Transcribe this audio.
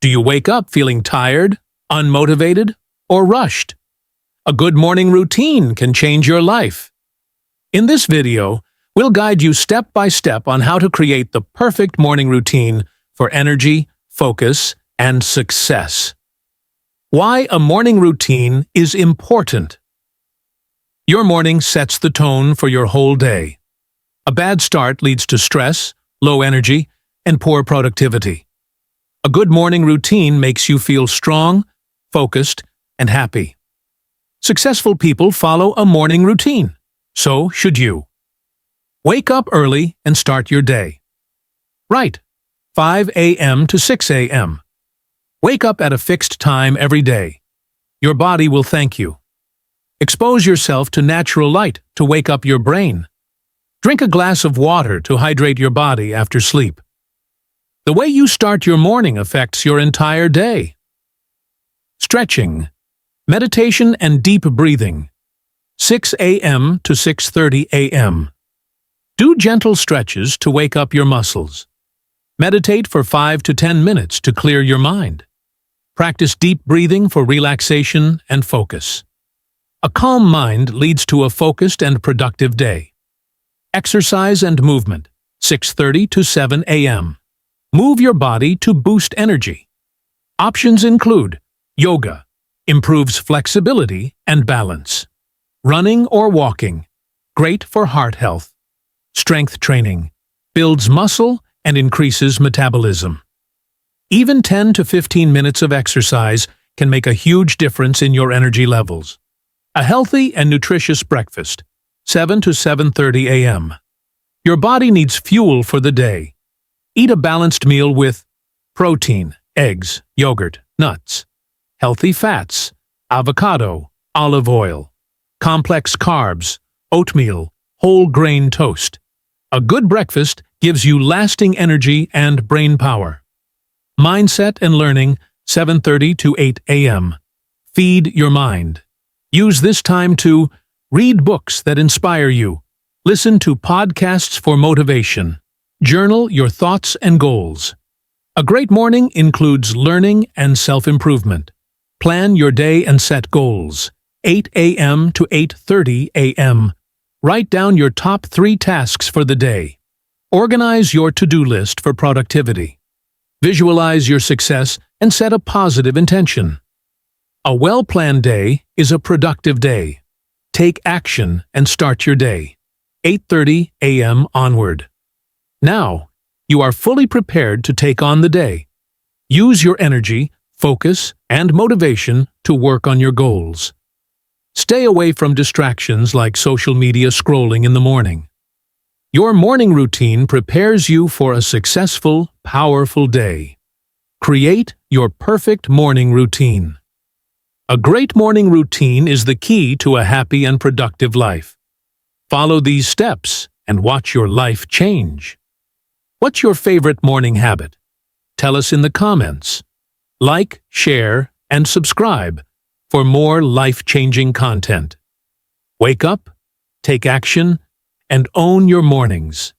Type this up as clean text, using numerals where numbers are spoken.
Do you wake up feeling tired, unmotivated, or rushed? A good morning routine can change your life. In this video, we'll guide you step by step on how to create the perfect morning routine for energy, focus, and success. Why a morning routine is important. Your morning sets the tone for your whole day. A bad start leads to stress, low energy, and poor productivity. A good morning routine makes you feel strong, focused, and happy. Successful people follow a morning routine. So should you. Wake up early and start your day. Right, 5 a.m. to 6 a.m. Wake up at a fixed time every day. Your body will thank you. Expose yourself to natural light to wake up your brain. Drink a glass of water to hydrate your body after sleep. The way you start your morning affects your entire day. Stretching, meditation and deep breathing. 6 a.m. to 6:30 a.m. Do gentle stretches to wake up your muscles. Meditate for 5 to 10 minutes to clear your mind. Practice deep breathing for relaxation and focus. A calm mind leads to a focused and productive day. Exercise and movement. 6:30 to 7 a.m. Move your body to boost energy. Options include yoga, improves flexibility and balance. Running or walking, great for heart health. Strength training, builds muscle and increases metabolism. Even 10 to 15 minutes of exercise can make a huge difference in your energy levels. A healthy and nutritious breakfast, 7 to 7:30 a.m. Your body needs fuel for the day. Eat a balanced meal with protein, eggs, yogurt, nuts, healthy fats, avocado, olive oil, complex carbs, oatmeal, whole grain toast. A good breakfast gives you lasting energy and brain power. Mindset and learning, 7:30 to 8 a.m. Feed your mind. Use this time to read books that inspire you, listen to podcasts for motivation, journal your thoughts and goals. A great morning includes learning and self-improvement. Plan your day and set goals. 8 a.m. to 8:30 a.m. Write down your top 3 tasks for the day. Organize your to-do list for productivity. Visualize your success and set a positive intention. A well-planned day is a productive day. Take action and start your day. 8:30 a.m. onward. Now, you are fully prepared to take on the day. Use your energy, focus, and motivation to work on your goals. Stay away from distractions like social media scrolling in the morning. Your morning routine prepares you for a successful, powerful day. Create your perfect morning routine. A great morning routine is the key to a happy and productive life. Follow these steps and watch your life change. What's your favorite morning habit? Tell us in the comments. Like, share, and subscribe for more life-changing content. Wake up, take action, and own your mornings.